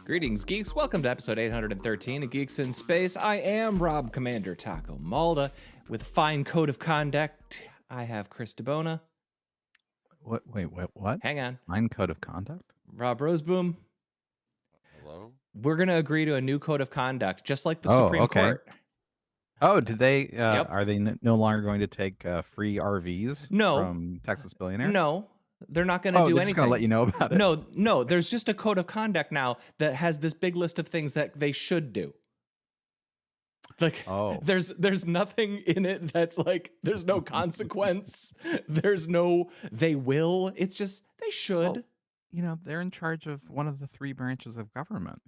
Greetings, geeks. Welcome to episode 813 of Geeks in Space. I am Rob Commander Taco Malda. With fine code of conduct, I have Chris DeBona. What? Wait, what? Hang on. Fine code of conduct? Rob Roseboom. Hello? We're going to agree to a new code of conduct, just like the Supreme Court. Oh, did they? Yep. Are they no longer going to take free RVs from Texas billionaires? No, they're not going to do anything. Just going to let you know about it? No, there's just a code of conduct now that has this big list of things that they should do. Like, there's nothing in it that's like, there's no consequence. There's no, they will. It's just, they should. Well, they're in charge of one of the three branches of government,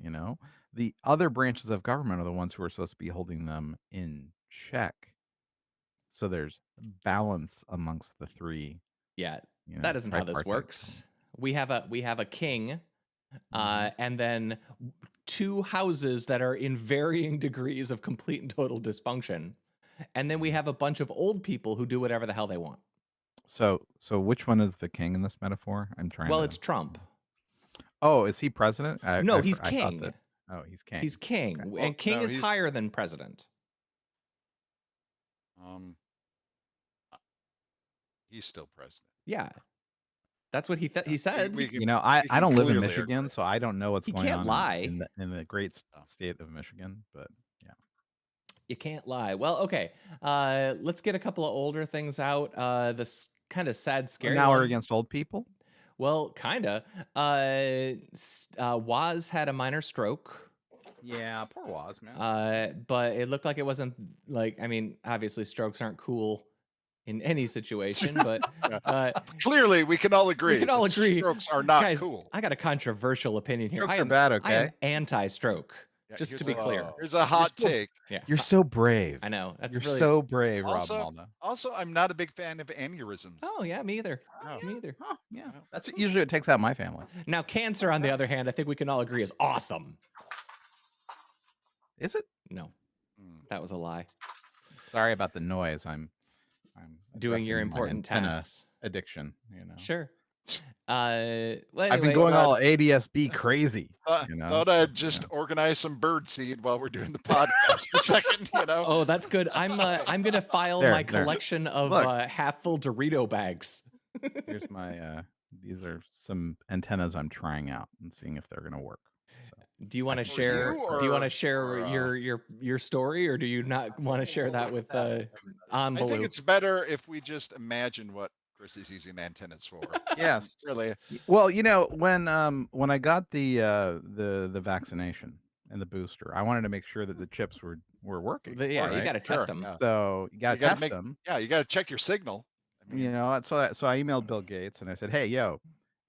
The other branches of government are the ones who are supposed to be holding them in check. So there's balance amongst the three. Yeah, that isn't how this works. We have a king, and then two houses that are in varying degrees of complete and total dysfunction. And then we have a bunch of old people who do whatever the hell they want. So which one is the king in this metaphor? Well, it's Trump. Oh, is he president? No, he's king. He's king. He's king. Okay. And king is higher than president. He's still president. Yeah. That's what he said. I don't live in Michigan, so I don't know what's going on. You can't lie. In the great state of Michigan, but yeah. You can't lie. Well, okay. Let's get a couple of older things out. This kind of sad, scary. Now we're against old people? Well, kinda. Woz had a minor stroke. Yeah, poor Woz, man. But it looked like it wasn't obviously strokes aren't cool in any situation, but clearly we can all agree. We can all agree. Strokes are not Guys, cool. I got a controversial opinion here. Strokes are bad, okay? I am anti-stroke. Yeah, just to be clear. Here's a hot take. Yeah. You're so brave. I know. You're so brave, also, Rob Malda. Also, I'm not a big fan of aneurysms. Oh, yeah, me either. Me either. Oh, yeah. That's usually what takes out my family. Now, cancer, on the other hand, I think we can all agree is awesome. Is it? No. That was a lie. Sorry about the noise. I'm doing your important tasks. Addiction, Sure. Well, anyway, I've been going all ADSB crazy. Thought I'd just organize some bird seed while we're doing the podcast a second. Oh, that's good. I'm gonna file my collection of half full Dorito bags. Here's my. These are some antennas I'm trying out and seeing if they're gonna work. So. Do you want to share? Do you want to share your story, or do you not want to share that with I think it's better if we just imagine what Chris is using antennas for. Yes, really. Well, when I got the vaccination and the booster, I wanted to make sure that the chips were working. You got to test them. So you got to test them. Yeah, you got to check your signal. So I emailed Bill Gates and I said, "Hey, yo,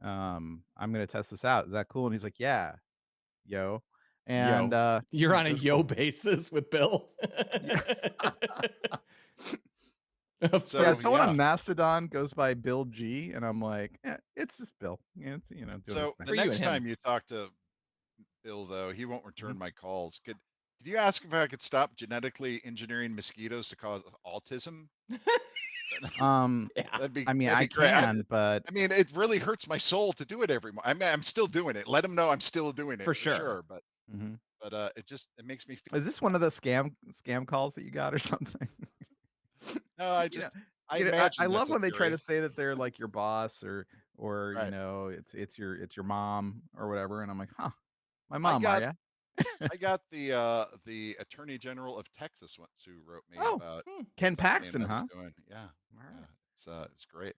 I'm gonna test this out. Is that cool?" And he's like, "Yeah, yo." And you're on a basis with Bill. So someone on Mastodon goes by Bill G, and I'm like, it's just Bill. It's so the next time you talk to Bill, though, he won't return my calls. Could you ask if I could stop genetically engineering mosquitoes to cause autism? That'd be. I can, but it really hurts my soul to do it every month. I'm still doing it. Let him know I'm still doing it for sure. But it makes me feel. Is this one of the scam calls that you got or something? No, I love when they try to say that they're like your boss or right. It's your mom or whatever, and I'm like, my mom, are ya? I got the Attorney General of Texas once who wrote me about Ken Paxton, huh? Yeah, it's great.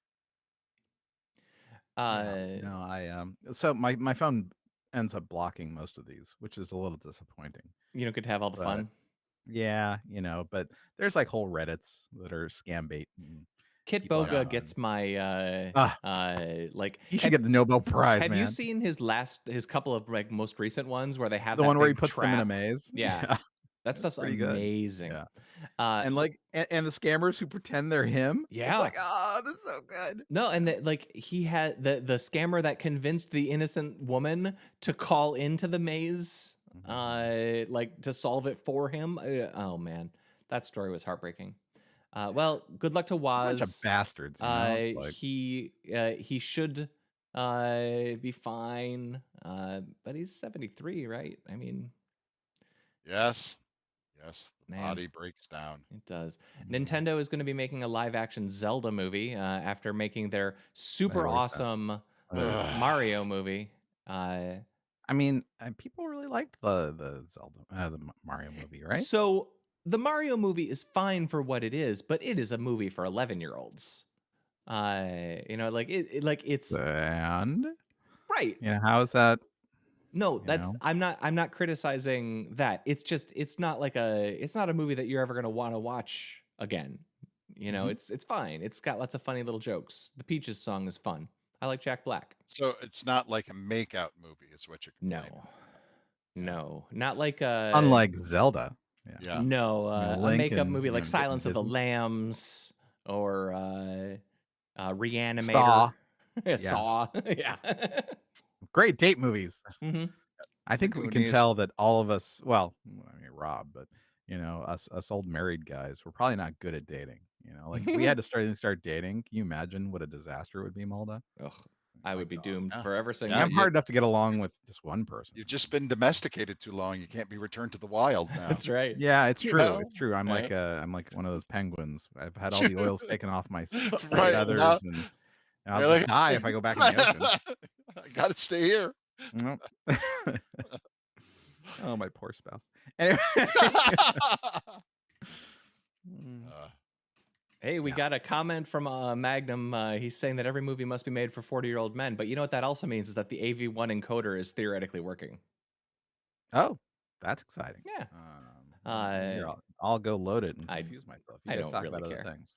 So my phone ends up blocking most of these, which is a little disappointing. You don't get to have all the fun. Yeah, but there's like whole Reddits that are scam bait. Kit Boga gets my he should get the Nobel Prize. Have you seen his couple of most recent ones where they have the that one where he puts them in a maze? Yeah. That stuff's amazing. Yeah. And the scammers who pretend they're him. Yeah. It's like, that's so good. No, and he had the scammer that convinced the innocent woman to call into the maze, to solve it for him. Oh man, that story was heartbreaking. Well, good luck to A bunch of Woz. bastards, you know. It's like, He should be fine. But he's 73, right? I mean, Yes. Yes. The man, body breaks down. it does. Nintendo is going to be making a live-action Zelda movie after making their super awesome Mario movie. I mean, people really liked the Zelda, the Mario movie, right? So the Mario movie is fine for what it is, but it is a movie for 11-year-olds. You know, like it's And right. you know, how is that? No, You that's know? I'm not criticizing that. It's just it's not a movie that you're ever gonna want to watch again. You know, it's fine. It's got lots of funny little jokes. The Peaches song is fun. I like Jack Black. So it's not like a make-out movie, is what you're complaining. No, not like Unlike Zelda. Yeah. No, a Link makeup and, movie you like know, Silence of the Disney. Lambs or Reanimator. Saw. Saw. Yeah. Great date movies. hmm I think we can tell that all of us, well, I mean, Rob, but you know, us old married guys, we're probably not good at dating. You know, like if we had to start dating, can you imagine what a disaster it would be, Molda? Ugh, I would be doomed forever. Saying, I'm hard enough to get along with just one person. You've just been domesticated too long. You can't be returned to the wild now. That's right. Yeah, it's true. Know? It's true. I'm like one of those penguins. I've had all the oils taken off my feathers, and I'll just die if I go back in the ocean. I gotta stay here. Nope. Oh, my poor spouse. Anyway. Hey, we got a comment from Magnum. He's saying that every movie must be made for 40-year-old men. But you know what that also means is that the AV1 encoder is theoretically working. Oh, that's exciting. Yeah. Here, I'll go load it and confuse myself. You guys don't talk really about care. Other things.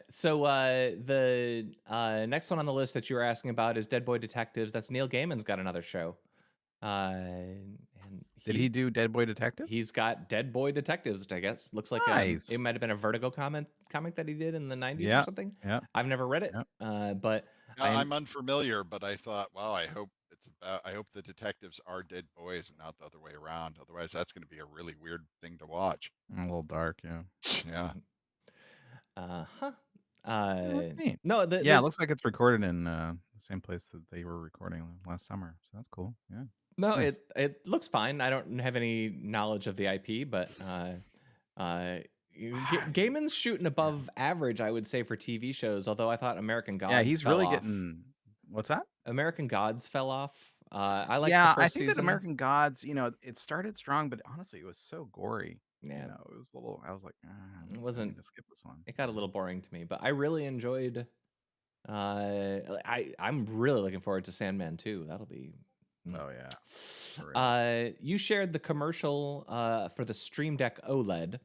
So the next one on the list that you were asking about is Dead Boy Detectives. That's Neil Gaiman's got another show. And did he do Dead Boy Detectives? He's got Dead Boy Detectives, which I guess looks like it might have been a Vertigo comic that he did in the 90s or something. Yeah. I've never read it, but I'm unfamiliar. But I thought, wow, I hope the detectives are dead boys and not the other way around. Otherwise, that's going to be a really weird thing to watch. A little dark, yeah. Yeah. No, it looks like it's recorded in the same place that they were recording last summer. So that's cool. Yeah. No, nice. It looks fine. I don't have any knowledge of the IP, but Gaiman's shooting above average, I would say, for TV shows. Although I thought American Gods. Yeah, he's really getting. What's that? American Gods fell off. I like. Yeah, the first I think season. that American Gods. You know, it started strong, but honestly, it was so gory. Yeah, you know, it was a little. I was like, it wasn't. To skip this one. It got a little boring to me, but I really enjoyed. I'm really looking forward to Sandman 2. That'll be. Oh yeah. You shared the commercial for the Stream Deck OLED,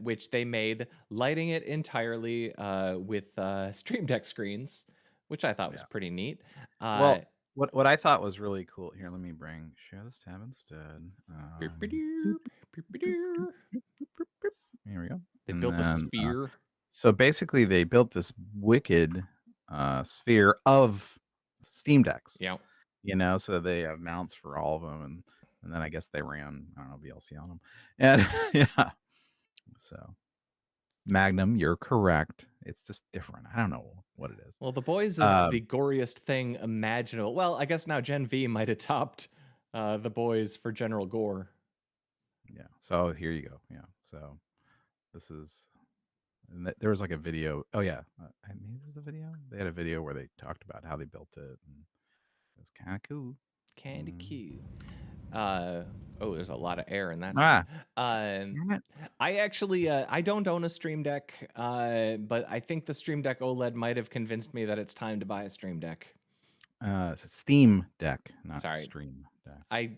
which they made, lighting it entirely with Stream Deck screens, which I thought was pretty neat. Well, what I thought was really cool. Here, let me share this tab instead. Here we go. They built a sphere. So basically, they built this wicked sphere of Steam Decks. Yeah. You know, so they have mounts for all of them, and then I guess they ran, I don't know, VLC on them. And yeah. So Magnum, you're correct. It's just different. I don't know what it is. Well, The Boys is the goriest thing imaginable. Well, I guess now Gen V might have topped The Boys for general gore. Yeah. So here you go. Yeah. So this is, and there was like a video. Oh yeah. Maybe this is the video. They had a video where they talked about how they built it. And it was kind of cool. Candy cute. Oh, there's a lot of air in that. I actually, I don't own a Stream Deck, but I think the Stream Deck OLED might have convinced me that it's time to buy a Stream Deck. It's a Steam Deck, not Stream Deck.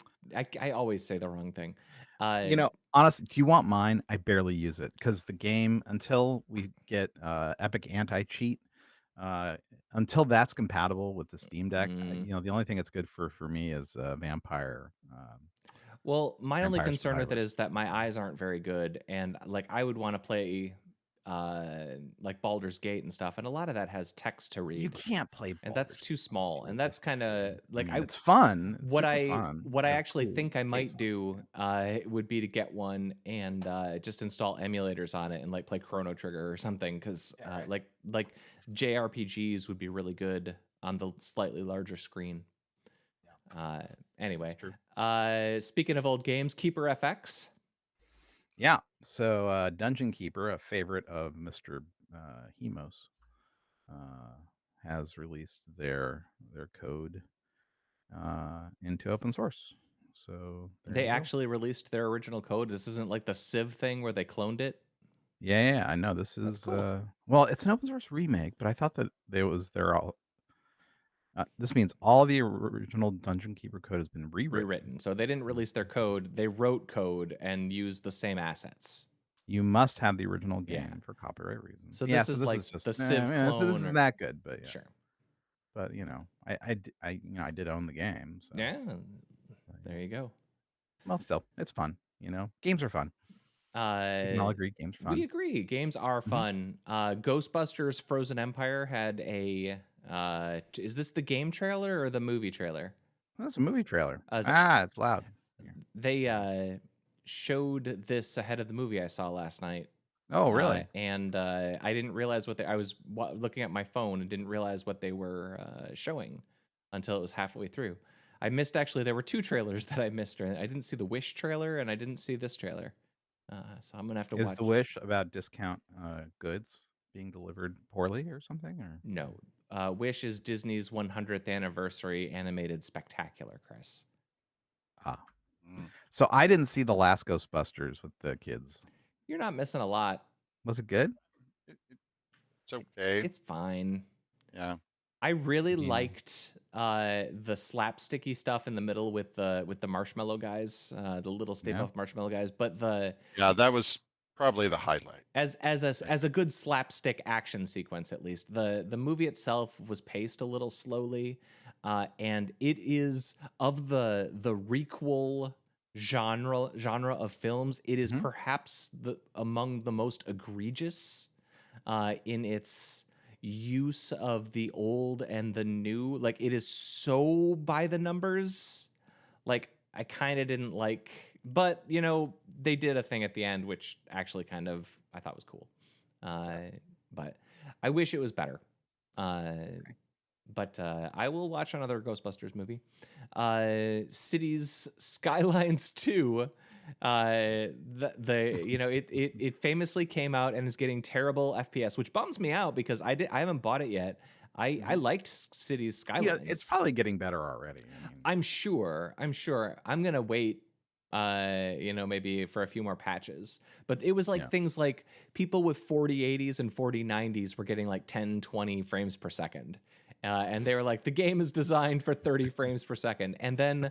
I always say the wrong thing. You know, honestly, do you want mine? I barely use it because the game, until we get Epic Anti-Cheat, until that's compatible with the Steam Deck, you know, the only thing that's good for me is Vampire. Well, my only concern with it is that my eyes aren't very good, and like I would want to play like Baldur's Gate and stuff, and a lot of that has text to read. You can't play and that's Baldur's too small, and that's kind of like it's fun. It's what super I fun. what I They're actually cool. think I might do would be to get one and just install emulators on it and like play Chrono Trigger or something, because like JRPGs would be really good on the slightly larger screen. Anyway, speaking of old games, KeeperFX. Yeah. So Dungeon Keeper, a favorite of Mr. Hemos, has released their code into open source. So they actually released their original code. This isn't like the Civ thing where they cloned it. Yeah, I know. This is cool. Well, it's an open source remake, but I thought that they're all. This means all the original Dungeon Keeper code has been rewritten. So they didn't release their code; they wrote code and used the same assets. You must have the original game for copyright reasons. So this is like just the Civ clone. So this isn't that good, but yeah. Sure. But I did own the game. So. Yeah, there you go. Well, still, it's fun. Games are fun. We can all agree games are fun. We agree games are fun. Ghostubsters Frozen Empire had a. Is this the game trailer or the movie trailer? That's a movie trailer. It's loud. They showed this ahead of the movie I saw last night. Oh, really? And I didn't realize what I was looking at my phone and didn't realize what they were showing until it was halfway through. I missed, actually, there were two trailers that I missed. I didn't see the Wish trailer and I didn't see this trailer. So I'm going to have to watch. Is the Wish about discount goods being delivered poorly or something? Or no. Wish is Disney's 100th anniversary animated spectacular, Chris. So I didn't see the last Ghostbusters with the kids. You're not missing a lot. Was it good? It's okay. It's fine. Yeah. I really liked the slapsticky stuff in the middle with the marshmallow guys, the little Stay Puft Marshmallow guys. But that was probably the highlight. As a good slapstick action sequence, at least the movie itself was paced a little slowly, and it is of the requel genre of films. It is perhaps among the most egregious in its use of the old and the new. Like, it is so by the numbers. Like, I kind of didn't like, but they did a thing at the end which actually kind of I thought was cool. But I wish it was better. But I will watch another Ghostbusters movie. Cities Skylines 2. It famously came out and is getting terrible FPS, which bums me out because I haven't bought it yet. I liked Cities Skylines. Yeah, it's probably getting better already. I'm sure. I'm gonna wait. Maybe for a few more patches. But it was like things like people with 4080s and 4090s were getting like 10, 20 frames per second. And they were like, the game is designed for 30 frames per second. And then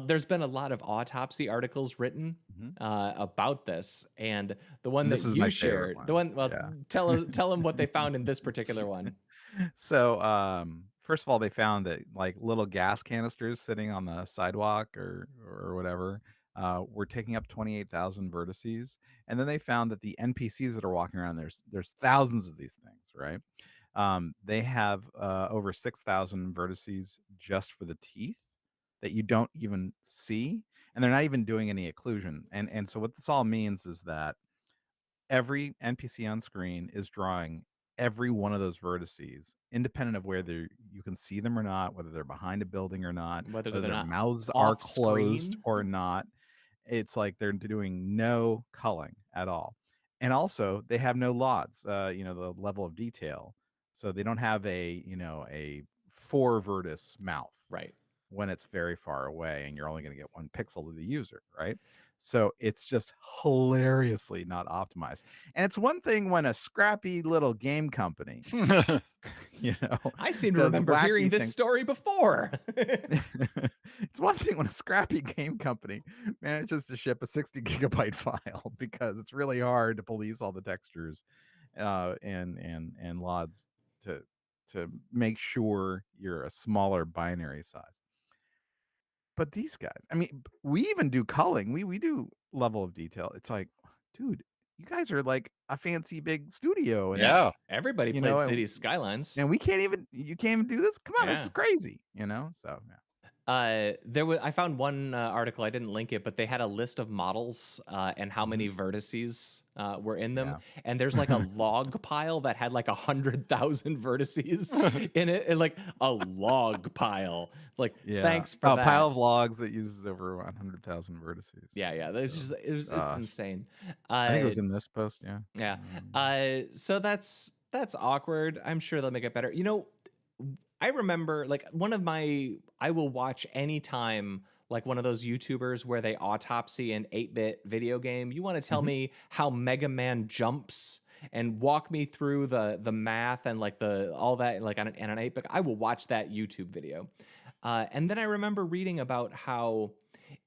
there's been a lot of autopsy articles written about this. And the one that you shared, tell them what they found in this particular one. So, first of all, they found that like little gas canisters sitting on the sidewalk or whatever were taking up 28,000 vertices. And then they found that the NPCs that are walking around, there's thousands of these things, right? They have over 6,000 vertices just for the teeth that you don't even see, and they're not even doing any occlusion. And so what this all means is that every NPC on screen is drawing every one of those vertices, independent of whether you can see them or not, whether they're behind a building or not, whether their mouths are closed or not. It's like they're doing no culling at all. And also, they have no LODs, the level of detail. So they don't have a 4 vertex mouth, right, when it's very far away and you're only going to get 1 pixel to the user, right? So it's just hilariously not optimized. And it's one thing when a scrappy little game company, I seem to remember hearing this story before. It's one thing when a scrappy game company manages to ship a 60 gigabyte file, because it's really hard to police all the textures and LODs to make sure you're a smaller binary size. But these guys, I mean, we even do culling. We do level of detail. It's like, dude, you guys are like a fancy big studio, and Yeah. Everybody you played know, Cities Skylines. and you can't even do this. Come on, this Yeah. is crazy. So yeah. I found one article, I didn't link it, but they had a list of models and how many vertices were in them. Yeah. And there's like a log pile that had like 100,000 vertices in it, and like a log pile. Like, thanks for a that. pile of logs that uses over 100,000 vertices. Yeah. It's insane. I think it was in this post. Yeah. Yeah. So that's awkward. I'm sure they'll make it better. I remember like I will watch anytime like one of those YouTubers where they autopsy an 8-bit video game. You want to tell me how Mega Man jumps and walk me through the math and like all that like on an 8-bit. I will watch that YouTube video. And then I remember reading about how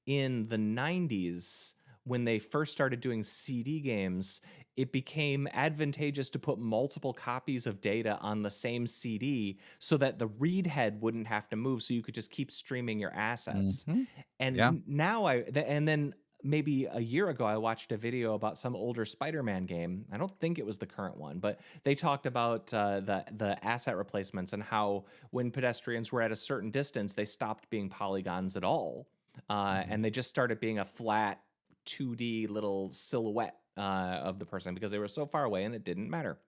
in the 90s, when they first started doing CD games, it became advantageous to put multiple copies of data on the same CD so that the read head wouldn't have to move, so you could just keep streaming your assets. And now and then maybe a year ago, I watched a video about some older Spider-Man game. I don't think it was the current one, but they talked about the asset replacements and how when pedestrians were at a certain distance, they stopped being polygons at all. And they just started being a flat 2D little silhouette of the person because they were so far away and it didn't matter.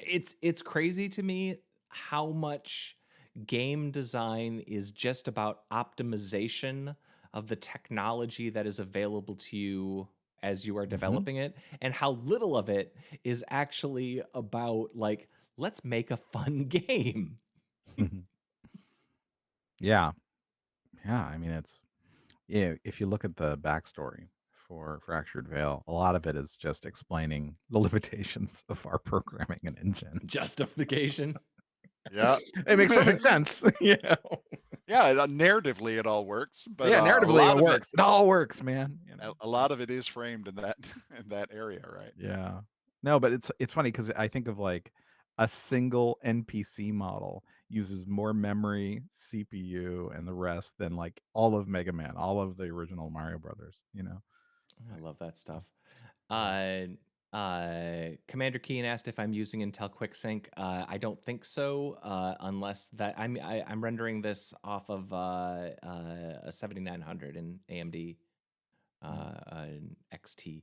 It's crazy to me how much game design is just about optimization of the technology that is available to you as you are developing it, and how little of it is actually about like, let's make a fun game. Yeah. I mean, if you look at the backstory for Fractured Veil, a lot of it is just explaining the limitations of our programming and engine. Justification. Yeah. It makes perfect sense. Yeah, narratively it all works, but narratively it works. It all works, man. A lot of it is framed in that area, right? Yeah. No, but it's funny because I think of like a single NPC model uses more memory, CPU, and the rest than like all of Mega Man, all of the original Mario Brothers. I love that stuff. Commander Keen asked if I'm using Intel QuickSync. I don't think so, unless that I'm rendering this off of a 7900 in AMD XT.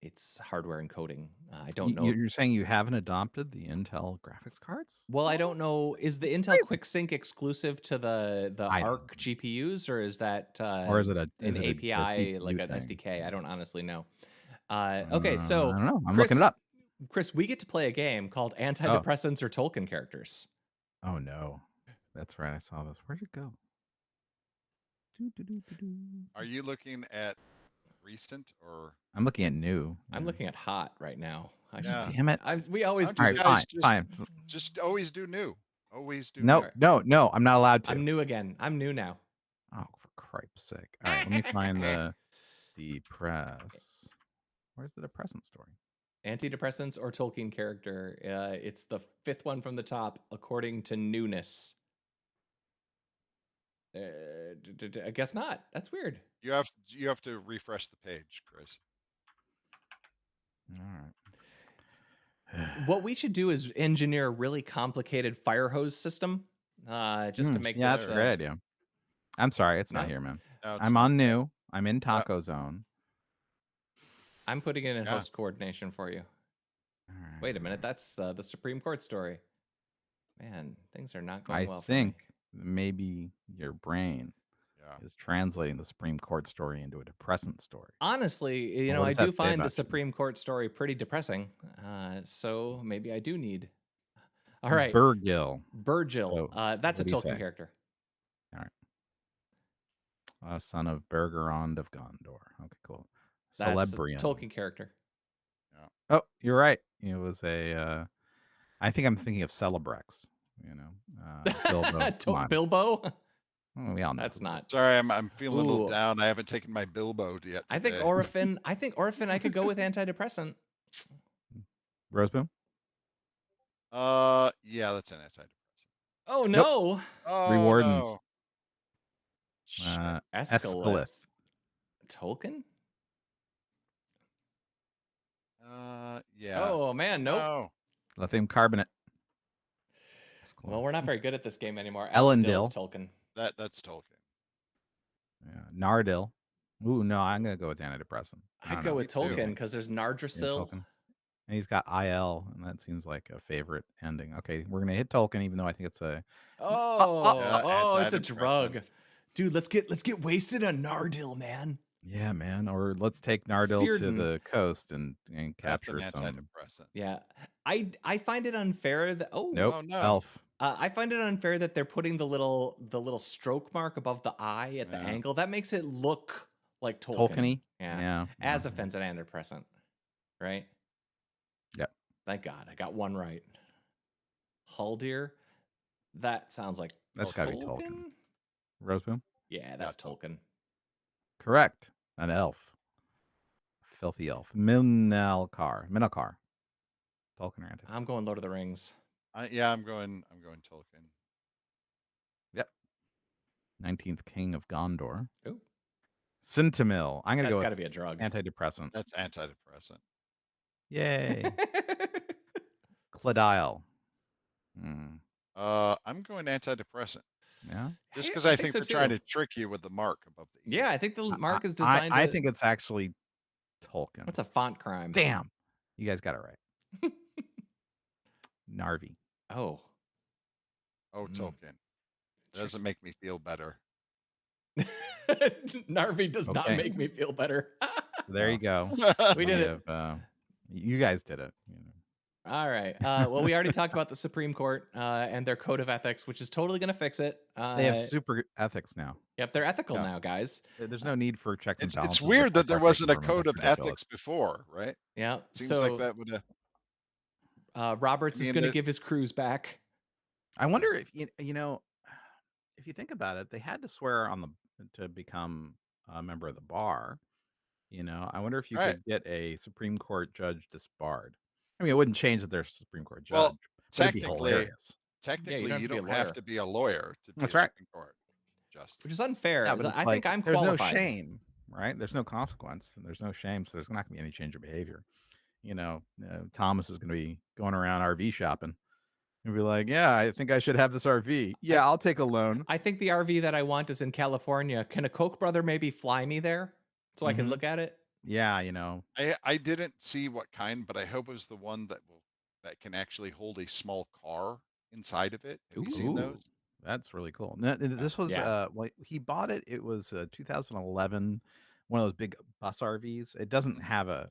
It's hardware encoding. I don't know. You're saying you haven't adopted the Intel graphics cards? Well, I don't know. Is the Intel QuickSync exclusive to the ARC GPUs, or is that or is it an API like an SDK? I don't honestly know. Okay, so I don't know. I'm looking it up. Chris, we get to play a game called Antidepressants or Tolkien Characters. Oh no, that's right. I saw this. Where'd it go? Are you looking at recent or? I'm looking at new. I'm looking at hot right now. Damn it! We always do. All right, fine. Just always do new. Always do. No, I'm not allowed to. I'm new again. I'm new now. Oh, for cripe's sake! All right, let me find the press. Where's the depressant story? Antidepressants or Tolkien Character. It's the 5th one from the top, according to newness. I guess not. That's weird. You have to refresh the page, Chris. All right. What we should do is engineer a really complicated fire hose system, just to make this. That's a great idea. I'm sorry, it's not here, man. I'm on new. I'm in Taco Zone. I'm putting it in host coordination for you. Right. Wait a minute, that's the Supreme Court story. Man, things are not going well for me. I think maybe your brain is translating the Supreme Court story into a depressant story. Honestly, I do find the Supreme Court story pretty depressing. So maybe I do need. All right. Burgill. So, that's a Tolkien character. All right. Son of Bergerond of Gondor. Okay, cool. That's a Tolkien character. Yeah. Oh, you're right. It was a. I think I'm thinking of Celebrex. Bilbo. Bilbo? Oh, we all know. That's not. Sorry, I'm feeling a little down. I haven't taken my Bilbo yet today. I think Orphan. I could go with antidepressant. Roseboom? Yeah, that's an antidepressant. Oh no! Nope. Rewardens. No. Escalith. Tolkien? Yeah. Oh man, nope. No. Lithium carbonate. Well, we're not very good at this game anymore. Elendil is Tolkien. That's Tolkien. Yeah. Nardil. Ooh, no, I'm gonna go with antidepressant. I'd go with Tolkien because there's Nardrasil. And he's got IL, and that seems like a favorite ending. Okay, we're gonna hit Tolkien, even though I think it's a it's a drug, dude. Let's get wasted on Nardil, man. Yeah, man. Or let's take Nardil to the coast and capture That's an some antidepressant. Yeah, I find it unfair that no. Elf. I find it unfair that they're putting the little stroke mark above the eye at the angle. That makes it look like Tolkien. Yeah. As a offensive antidepressant, right? Yep. Thank God I got one right. Haldir. That sounds like that's got to be Tolkien. Roseboom. Yeah, that's Tolkien. Correct. An elf. Filthy elf. Minalcar. Tolkien or anti. I'm going Lord of the Rings. I'm going Tolkien. Yep. 19th King of Gondor. Ooh. Sintamil. I'm gonna go. That's got to be a drug. Antidepressant. That's antidepressant. Yay. Clodile. I'm going antidepressant. Yeah. Just because I think they're trying to trick you with the mark above the E. Yeah, I think the mark is designed. I think it's actually Tolkien. What's a font crime? Damn. You guys got it right. Narvi. Oh, Tolkien. Doesn't make me feel better. Narvi does not make me feel better. There you go. We did it. You guys did it. All right. Well, we already talked about the Supreme Court and their code of ethics, which is totally going to fix it. They have super ethics now. Yep, they're ethical now, guys. There's no need for checks and balances. It's weird that there wasn't a code of ethics before, right? Yeah. Seems like that would have. Roberts is going to give his cruise back. I wonder if if you think about it, they had to swear to become a member of the bar. I wonder if you could get a Supreme Court judge disbarred. I mean, it wouldn't change that they're Supreme Court judge. Well, technically, you don't have to be a lawyer to be a Supreme Court justice, which is unfair. Yeah, I think I'm there's qualified. No shame, right? There's no consequence. There's no shame, so there's not going to be any change of behavior. Thomas is going to be going around RV shopping and be like, "Yeah, I think I should have this RV. Yeah, I'll take a loan. I think the RV that I want is in California. Can a Koch brother maybe fly me there so I can look at it?" Yeah, I didn't see what kind, but I hope it was the one that can actually hold a small car inside of it. Have you seen those? That's really cool. No, this was he bought it. It was 2011, one of those big bus RVs. It doesn't have a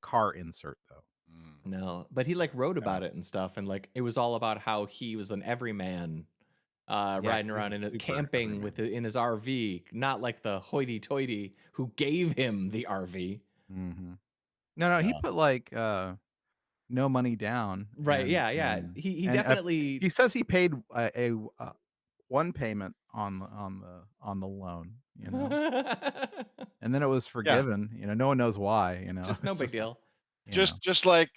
car insert though. No, but he wrote about it and stuff, and it was all about how he was an everyman. Riding around in camping in his RV, not like the hoity-toity who gave him the RV. No, he put no money down. Right? Yeah. He definitely. He says he paid a one payment on the loan, and then it was forgiven. No one knows why. Just no big deal. Just like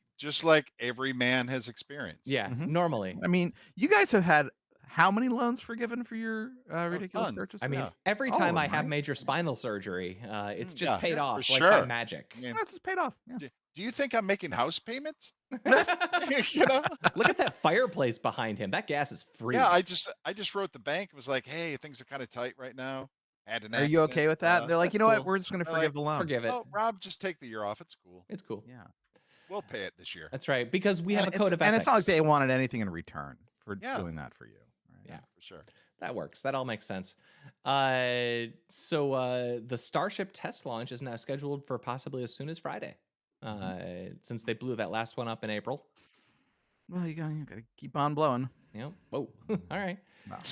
every man has experienced. Yeah, normally. I mean, you guys have had. How many loans forgiven for your ridiculous purchases? I mean, every time I have major spinal surgery, it's just paid off by magic. That's just paid off. Yeah. Do you think I'm making house payments? Look at that fireplace behind him. That gas is free. Yeah, I just wrote the bank. It was like, hey, things are kind of tight right now. Had an accident. Are you okay with that? They're like, you know what? We're just going to forgive the loan. Forgive it. Oh, Rob, just take the year off. It's cool. It's cool. Yeah. We'll pay it this year. That's right, because we have a code of ethics. And it's not like they wanted anything in return for doing that for you. Yeah, for sure. That works. That all makes sense. So the Starship test launch is now scheduled for possibly as soon as Friday, since they blew that last one up in April. Well, you gotta keep on blowing. Yep. Whoa. All right. Well,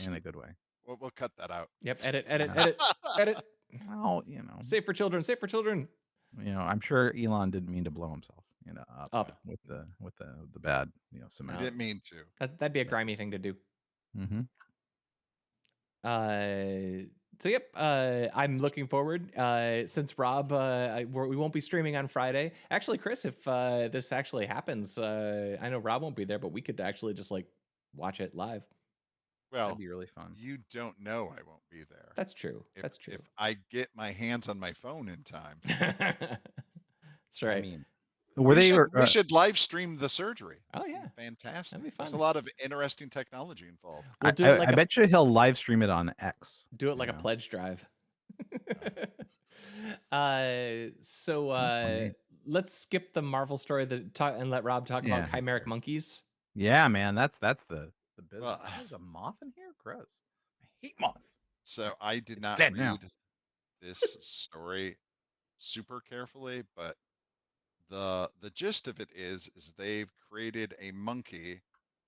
in a good way. We'll cut that out. Yep. Edit. Well, Safe for children. Safe for children. I'm sure Elon didn't mean to blow himself. Up with the bad. Cement. I didn't mean to. That'd be a grimy thing to do. So yep, I'm looking forward. Since Rob, we won't be streaming on Friday. Actually, Chris, if this actually happens, I know Rob won't be there, but we could actually just watch it live. Well, that'd be really fun. You don't know I won't be there. That's true. That's true. If I get my hands on my phone in time. That's right. I mean, we should live stream the surgery. Oh yeah, fantastic. That'd be fun. There's a lot of interesting technology involved. We'll do it like I bet you he'll live stream it on X. Do it like a pledge drive. Let's skip the Marvel story and let Rob talk about chimeric monkeys. Yeah, man, that's the business. Well, there's a moth in here. Gross. I hate moths. So I did not read this story super carefully, but the gist of it is they've created a monkey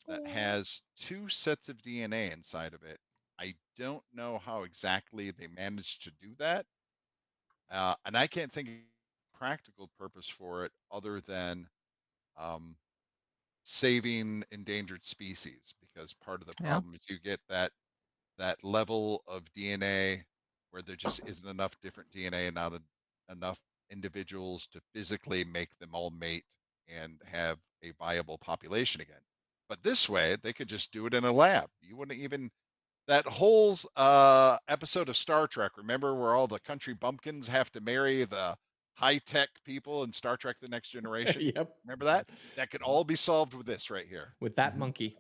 that has 2 sets of DNA inside of it. I don't know how exactly they managed to do that. And I can't think of a practical purpose for it other than saving endangered species, because part of the problem is you get that level of DNA where there just isn't enough different DNA and not enough individuals to physically make them all mate and have a viable population again. But this way, they could just do it in a lab. You wouldn't even, that whole episode of Star Trek, remember, where all the country bumpkins have to marry the high-tech people in Star Trek The Next Generation? Yep. Remember that? That could all be solved with this right here. With that monkey.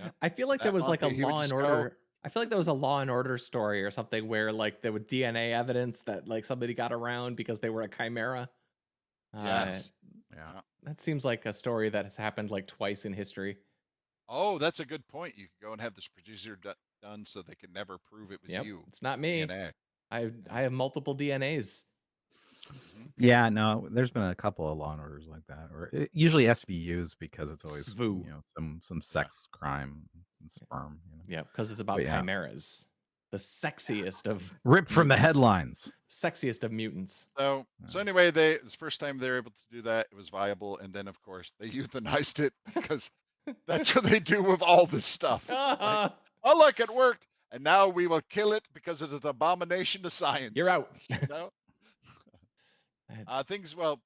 Yep. I feel like there was like a Law and Order. I feel like there was a Law and Order story or something where like there was DNA evidence that like somebody got around because they were a chimera. Yes. Yeah. That seems like a story that has happened like twice in history. Oh, that's a good point. You could go and have this producer done so they could never prove it was you. It's not me. DNA. I have multiple DNAs. Yeah, no, there's been a couple of Law and Orders like that, or usually SVUs because it's always some sex crime and sperm. Yeah, because it's about chimeras, the sexiest of ripped from the headlines, sexiest of mutants. So anyway, the first time they were able to do that, it was viable, and then of course they euthanized it because that's what they do with all this stuff. Like, oh look, it worked, and now we will kill it because it is an abomination to science. You're out.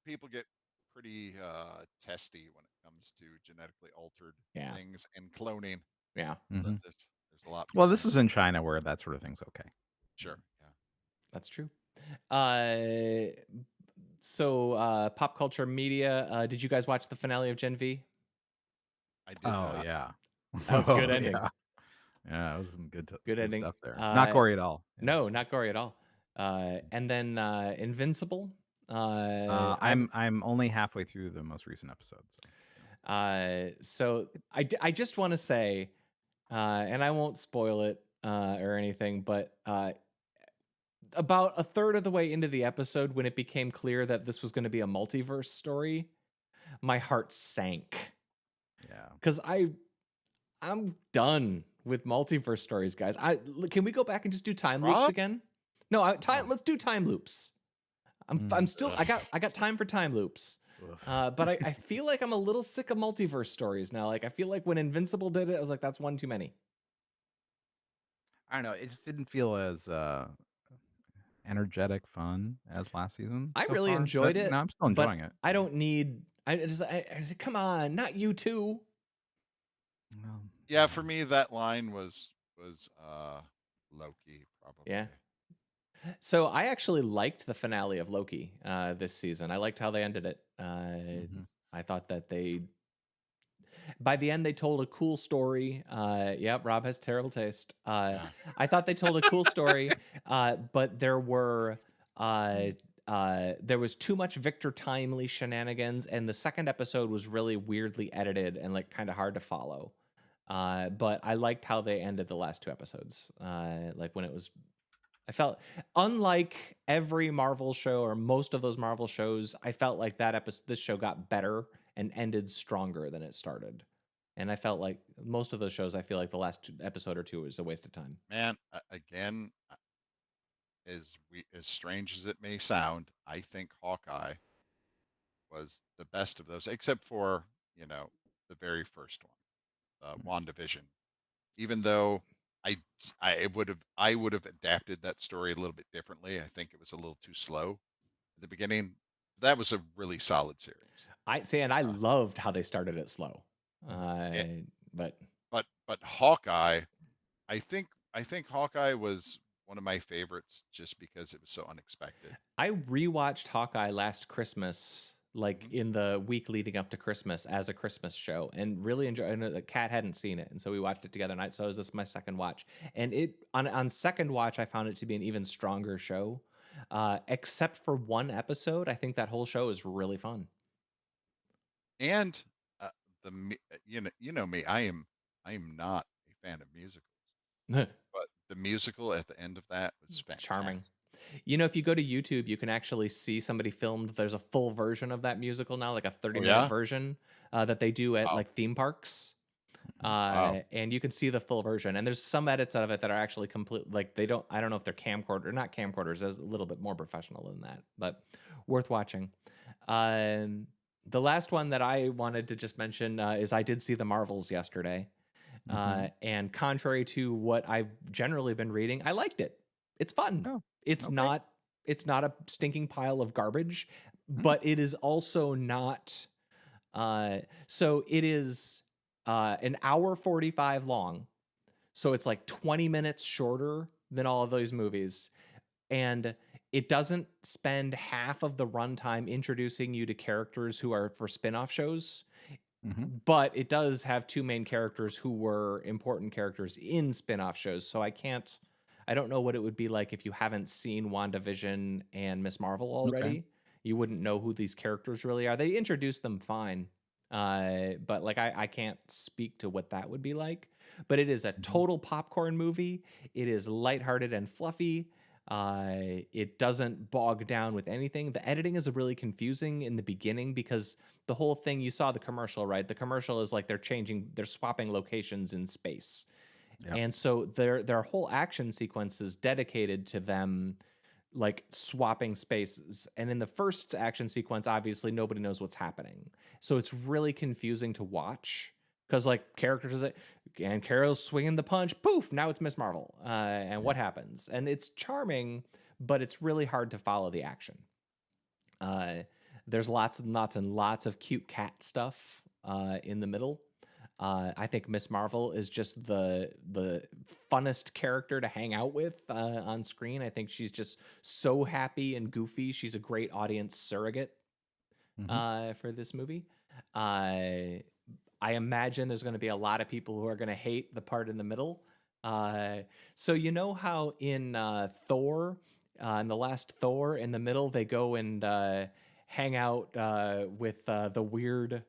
People get pretty testy when it comes to genetically altered things and cloning. Yeah. There's a lot. Well, this was in China where that sort of thing's okay. Sure. Yeah. That's true. Pop culture media. Did you guys watch the finale of Gen V? I did. Oh, yeah. That was a good ending. Yeah, it was some good ending stuff there. Not gory at all. No, not gory at all. And then Invincible. I'm only halfway through the most recent episode. So I just want to say, and I won't spoil it or anything, but about a third of the way into the episode, when it became clear that this was going to be a multiverse story, my heart sank. Yeah, because I'm done with multiverse stories, guys. Can we go back and just do time loops again? No, let's do time loops. I'm still I got time for time loops. But I feel like I'm a little sick of multiverse stories now. Like I feel like when Invincible did it, I was like, that's one too many. I don't know. It just didn't feel as energetic fun as last season. I really enjoyed it. No, I'm still enjoying it. I don't need. I said, come on, not you too. Yeah, for me that line was Loki probably. Yeah. So I actually liked the finale of Loki this season. I liked how they ended it. I thought that by the end, they told a cool story. Rob has terrible taste. I thought they told a cool story, but there was too much Victor Timely shenanigans, and the second episode was really weirdly edited and like kind of hard to follow. But I liked how they ended the last 2 episodes. Like when it was, I felt unlike every Marvel show or most of those Marvel shows, I felt like this show got better and ended stronger than it started. And I felt like most of those shows, I feel like the last episode or 2 was a waste of time. Man, again, as strange as it may sound, I think Hawkeye was the best of those, except for, the very first one, WandaVision. Even though I would have adapted that story a little bit differently. I think it was a little too slow at the beginning. That was a really solid series. I loved how they started it slow. But Hawkeye I think Hawkeye was one of my favorites just because it was so unexpected. I rewatched Hawkeye last Christmas, like in the week leading up to Christmas as a Christmas show, and really enjoyed. I know that Kat hadn't seen it, and so we watched it together. So this is my second watch, and it on second watch I found it to be an even stronger show, except for one episode. I think that whole show is really fun. And you know me, I am not a fan of musicals, but the musical at the end of that was fantastic. Charming. You know, if you go to YouTube, you can actually see somebody filmed. There's a full version of that musical now, like a 30-minute version that they do at like theme parks. And you can see the full version. And there's some edits of it that are actually complete. Like I don't know if they're not camcorders. There's a little bit more professional than that, but worth watching. The last one that I wanted to just mention is I did see the Marvels yesterday. And contrary to what I've generally been reading, I liked it. It's fun. Oh, it's not a stinking pile of garbage, but it is also not. So it is an hour 45 long. So it's like 20 minutes shorter than all of those movies. And it doesn't spend half of the runtime introducing you to characters who are for spin-off shows. But it does have two main characters who were important characters in spin-off shows. So I don't know what it would be like if you haven't seen WandaVision and Miss Marvel already. Okay. You wouldn't know who these characters really are. They introduced them fine. But like I can't speak to what that would be like. But it is a total popcorn movie. It is lighthearted and fluffy. It doesn't bog down with anything. The editing is really confusing in the beginning because the whole thing, you saw the commercial, right? The commercial is like they're swapping locations in space. Yep. And so their whole action sequence is dedicated to them like swapping spaces. And in the first action sequence, obviously nobody knows what's happening. So it's really confusing to watch because like characters and Carol's swinging the punch, poof, now it's Miss Marvel. And what happens? And it's charming, but it's really hard to follow the action. There's lots and lots of cute cat stuff in the middle. I think Miss Marvel is just the funnest character to hang out with on screen. I think she's just so happy and goofy. She's a great audience surrogate for this movie. I imagine there's going to be a lot of people who are going to hate the part in the middle. So you know how in Thor, in the last Thor, in the middle, they go and hang out with the weird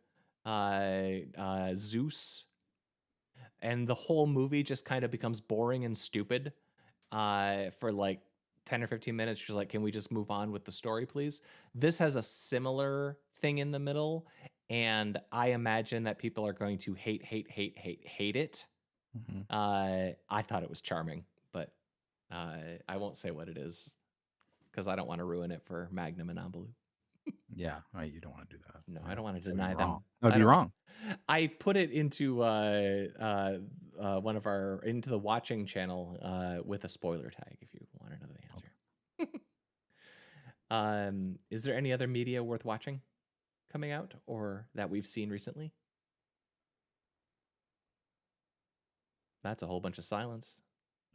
Zeus, and the whole movie just kind of becomes boring and stupid for like 10 or 15 minutes. Just like, can we just move on with the story, please? This has a similar thing in the middle, and I imagine that people are going to hate it. I thought it was charming, but I won't say what it is because I don't want to ruin it for Magnum and Ambaloo. Yeah, right, you don't want to do that. No, I don't want to deny them. That would be wrong. I put it into into the watching channel with a spoiler tag if you want to know the answer. Is there any other media worth watching coming out or that we've seen recently? That's a whole bunch of silence.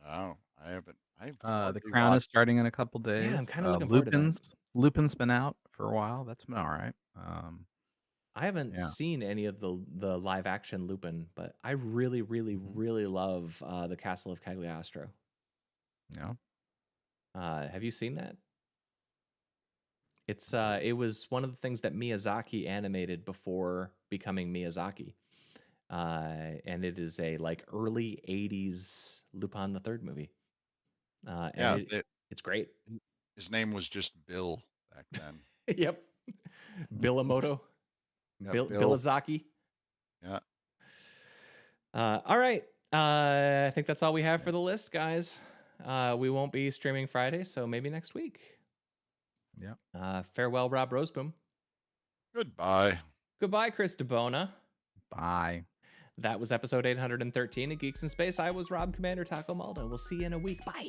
No, I haven't. The Crown is starting in a couple days. Yeah, I'm kind of looking forward to that. Lupin's been out for a while. That's been all right. I haven't seen any of the live action Lupin, but I really love the Castle of Cagliostro. Yeah. Have you seen that? It was one of the things that Miyazaki animated before becoming Miyazaki. And it is a like early 80s Lupin the Third movie. It's great. His name was just Bill back then. Yep. Billamoto. Billazaki. Yeah. All right. I think that's all we have for the list, guys. We won't be streaming Friday, so maybe next week. Yeah. Farewell, Rob Roseboom. Goodbye. Goodbye, Chris DeBona. Bye. That was episode 813 of Geeks in Space. I was Rob Commander Taco Malden. We'll see you in a week. Bye.